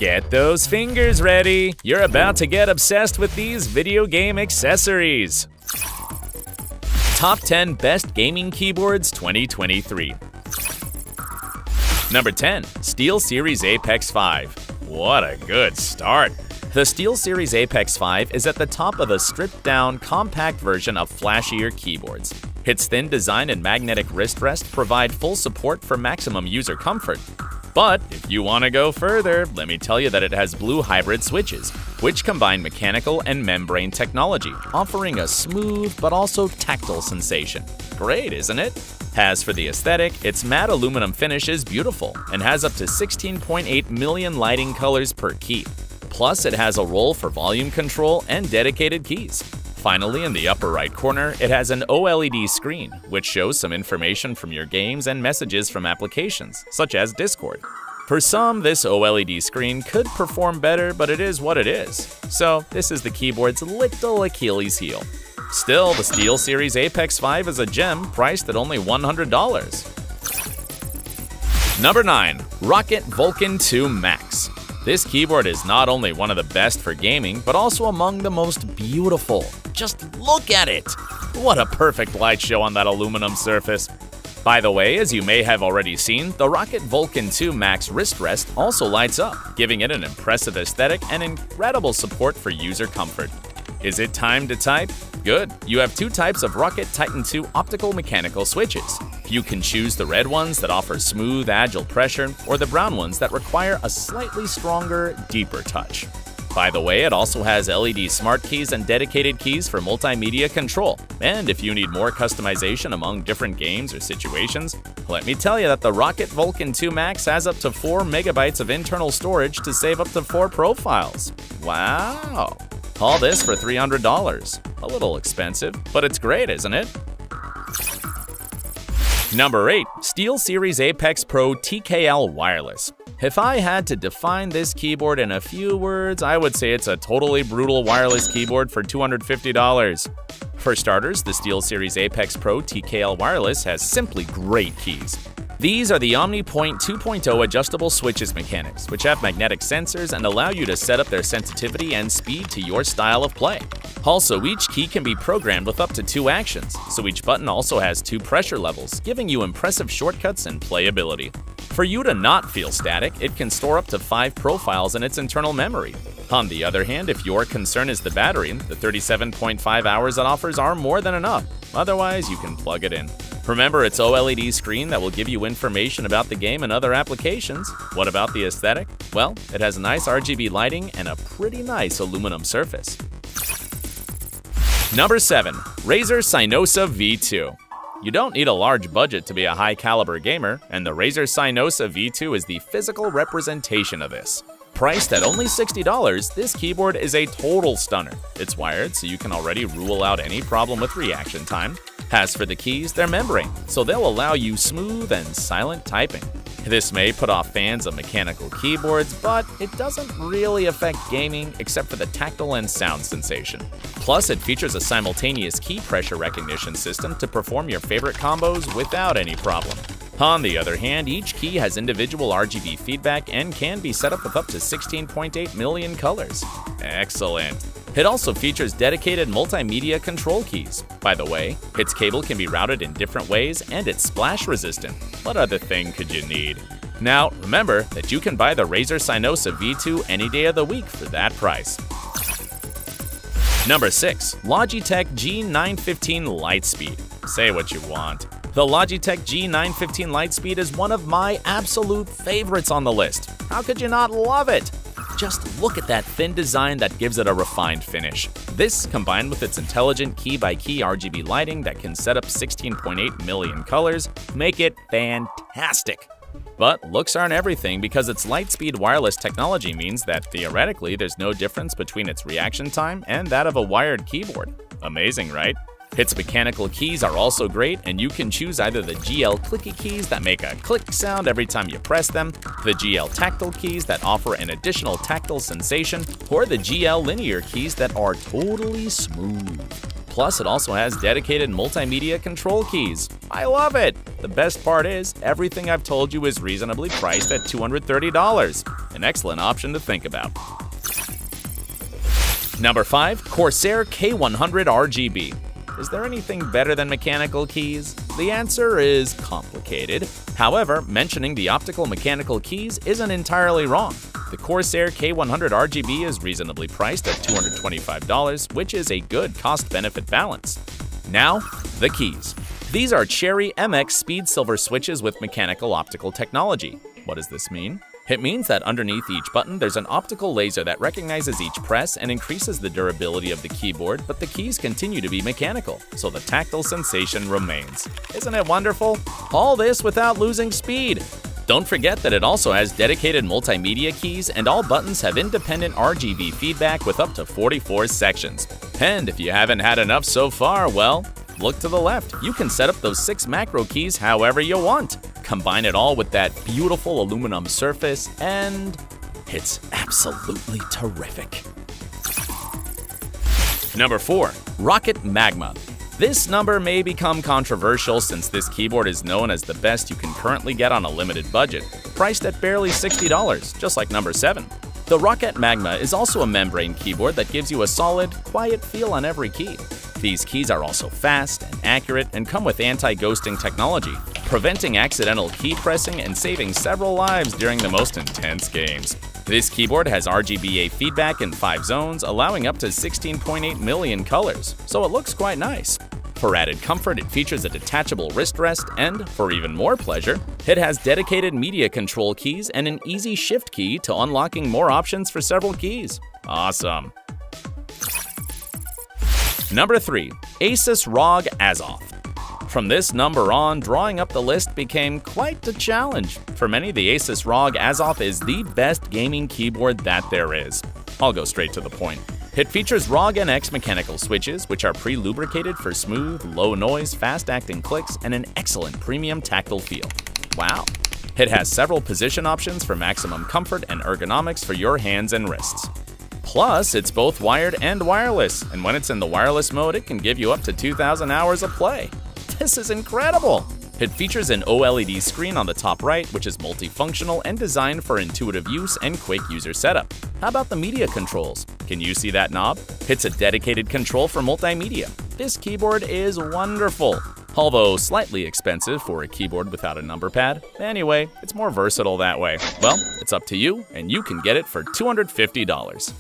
Get those fingers ready! You're about to get obsessed with these video game accessories! Top 10 Best Gaming Keyboards 2023. Number 10. SteelSeries Apex 5. What a good start! The SteelSeries Apex 5 is at the top of the stripped-down, compact version of flashier keyboards. Its thin design and magnetic wrist rest provide full support for maximum user comfort. But if you want to go further, let me tell you that it has blue hybrid switches, which combine mechanical and membrane technology, offering a smooth but also tactile sensation. Great, isn't it? As for the aesthetic, its matte aluminum finish is beautiful and has up to 16.8 million lighting colors per key. Plus, it has a roll for volume control and dedicated keys. Finally, in the upper right corner, it has an OLED screen, which shows some information from your games and messages from applications, such as Discord. For some, this OLED screen could perform better, but it is what it is. So, this is the keyboard's little Achilles heel. Still, the SteelSeries Apex 5 is a gem priced at only $100. Number 9. Roccat Vulcan 2 Max. This keyboard is not only one of the best for gaming, but also among the most beautiful. Just look at it! What a perfect light show on that aluminum surface. By the way, as you may have already seen, the Roccat Vulcan 2 Max wrist rest also lights up, giving it an impressive aesthetic and incredible support for user comfort. Is it time to type? Good, you have two types of Roccat Titan 2 optical mechanical switches. You can choose the red ones that offer smooth, agile pressure, or the brown ones that require a slightly stronger, deeper touch. By the way, it also has LED smart keys and dedicated keys for multimedia control. And if you need more customization among different games or situations, let me tell you that the Roccat Vulcan 2 Max has up to 4 megabytes of internal storage to save up to 4 profiles. Wow! All this for $300. A little expensive, but it's great, isn't it? Number 8. SteelSeries Apex Pro TKL Wireless. If I had to define this keyboard in a few words, I would say it's a totally brutal wireless keyboard for $250. For starters, the SteelSeries Apex Pro TKL Wireless has simply great keys. These are the OmniPoint 2.0 adjustable switches mechanics, which have magnetic sensors and allow you to set up their sensitivity and speed to your style of play. Also, each key can be programmed with up to 2 actions, so each button also has 2 pressure levels, giving you impressive shortcuts and playability. For you to not feel static, it can store up to 5 profiles in its internal memory. On the other hand, if your concern is the battery, the 37.5 hours it offers are more than enough. Otherwise, you can plug it in. Remember its OLED screen that will give you information about the game and other applications. What about the aesthetic? Well, it has nice RGB lighting and a pretty nice aluminum surface. Number 7. Razer Synosa V2. You don't need a large budget to be a high-caliber gamer, and the Razer Synosa V2 is the physical representation of this. Priced at only $60, this keyboard is a total stunner. It's wired, so you can already rule out any problem with reaction time. As for the keys, they're membrane, so they'll allow you smooth and silent typing. This may put off fans of mechanical keyboards, but it doesn't really affect gaming except for the tactile and sound sensation. Plus, it features a simultaneous key pressure recognition system to perform your favorite combos without any problem. On the other hand, each key has individual RGB feedback and can be set up with up to 16.8 million colors. Excellent! It also features dedicated multimedia control keys. By the way, its cable can be routed in different ways and it's splash resistant. What other thing could you need? Now, remember that you can buy the Razer Synosa V2 any day of the week for that price. Number 6. Logitech G915 Lightspeed. Say what you want. The Logitech G915 Lightspeed is one of my absolute favorites on the list. How could you not love it? Just look at that thin design that gives it a refined finish. This, combined with its intelligent key-by-key RGB lighting that can set up 16.8 million colors, make it fantastic. But looks aren't everything because its Lightspeed wireless technology means that theoretically there's no difference between its reaction time and that of a wired keyboard. Amazing, right? Its mechanical keys are also great, and you can choose either the GL clicky keys that make a click sound every time you press them, the GL tactile keys that offer an additional tactile sensation, or the GL linear keys that are totally smooth. Plus, it also has dedicated multimedia control keys. I love it! The best part is, everything I've told you is reasonably priced at $230. An excellent option to think about. Number 5. Corsair K100 RGB. Is there anything better than mechanical keys? The answer is complicated. However, mentioning the optical mechanical keys isn't entirely wrong. The Corsair K100 RGB is reasonably priced at $225, which is a good cost-benefit balance. Now, the keys. These are Cherry MX Speed Silver switches with mechanical optical technology. What does this mean? It means that underneath each button there's an optical laser that recognizes each press and increases the durability of the keyboard, but the keys continue to be mechanical, so the tactile sensation remains. Isn't it wonderful? All this without losing speed! Don't forget that it also has dedicated multimedia keys, and all buttons have independent RGB feedback with up to 44 sections. And if you haven't had enough so far, well, look to the left. You can set up those 6 macro keys however you want. Combine it all with that beautiful aluminum surface, and it's absolutely terrific. Number 4. Rocket Magma. This number may become controversial since this keyboard is known as the best you can currently get on a limited budget, priced at barely $60, just like number 7. The Rocket Magma is also a membrane keyboard that gives you a solid, quiet feel on every key. These keys are also fast and accurate and come with anti-ghosting technology, preventing accidental key pressing and saving several lives during the most intense games. This keyboard has RGBA feedback in 5 zones, allowing up to 16.8 million colors, so it looks quite nice. For added comfort, it features a detachable wrist rest, and, for even more pleasure, it has dedicated media control keys and an easy shift key to unlocking more options for several keys. Awesome! Number 3. Asus ROG Azoth. From this number on, drawing up the list became quite a challenge. For many, the Asus ROG Azoth is the best gaming keyboard that there is. I'll go straight to the point. It features ROG NX mechanical switches, which are pre-lubricated for smooth, low-noise, fast-acting clicks and an excellent premium tactile feel. Wow! It has several position options for maximum comfort and ergonomics for your hands and wrists. Plus, it's both wired and wireless, and when it's in the wireless mode, it can give you up to 2,000 hours of play. This is incredible! It features an OLED screen on the top right, which is multifunctional and designed for intuitive use and quick user setup. How about the media controls? Can you see that knob? It's a dedicated control for multimedia. This keyboard is wonderful, although slightly expensive for a keyboard without a number pad. Anyway, it's more versatile that way. Well, it's up to you, and you can get it for $250.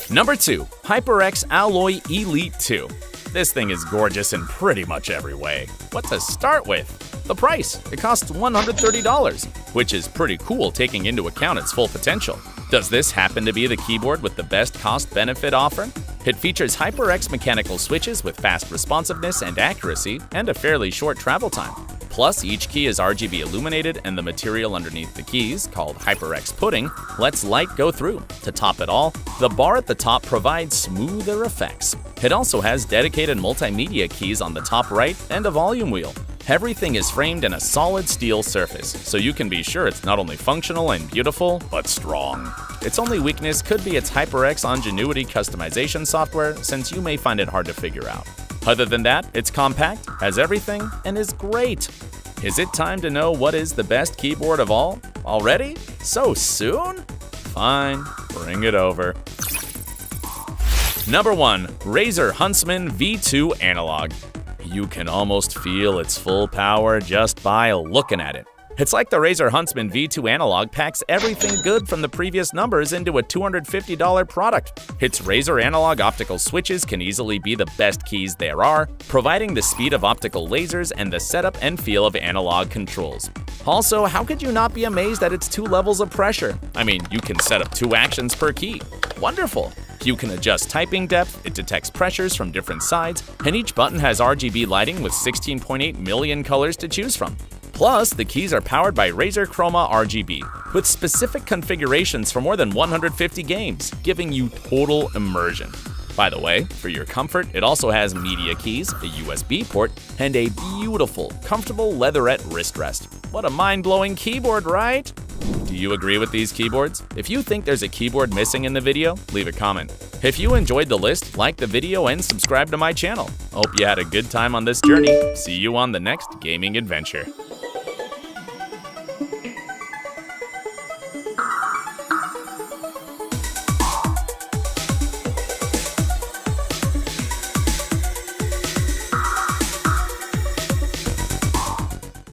Number 2. HyperX Alloy Elite 2. This thing is gorgeous in pretty much every way. What to start with? The price. It costs $130, which is pretty cool taking into account its full potential. Does this happen to be the keyboard with the best cost-benefit offer? It features HyperX mechanical switches with fast responsiveness and accuracy, and a fairly short travel time. Plus, each key is RGB illuminated, and the material underneath the keys, called HyperX Pudding, lets light go through. To top it all, the bar at the top provides smoother effects. It also has dedicated multimedia keys on the top right and a volume wheel. Everything is framed in a solid steel surface, so you can be sure it's not only functional and beautiful, but strong. Its only weakness could be its HyperX Ongenuity customization software, since you may find it hard to figure out. Other than that, it's compact, has everything, and is great. Is it time to know what is the best keyboard of all? Already? So soon? Fine, bring it over. Number 1. Razer Huntsman V2 Analog. You can almost feel its full power just by looking at it. It's like the Razer Huntsman V2 Analog packs everything good from the previous numbers into a $250 product. Its Razer analog optical switches can easily be the best keys there are, providing the speed of optical lasers and the setup and feel of analog controls. Also, how could you not be amazed at its 2 levels of pressure? I mean, you can set up 2 actions per key. Wonderful! You can adjust typing depth, it detects pressures from different sides, and each button has RGB lighting with 16.8 million colors to choose from. Plus, the keys are powered by Razer Chroma RGB, with specific configurations for more than 150 games, giving you total immersion. By the way, for your comfort, it also has media keys, a USB port, and a beautiful, comfortable leatherette wrist rest. What a mind-blowing keyboard, right? Do you agree with these keyboards? If you think there's a keyboard missing in the video, leave a comment. If you enjoyed the list, like the video and subscribe to my channel. Hope you had a good time on this journey. See you on the next gaming adventure.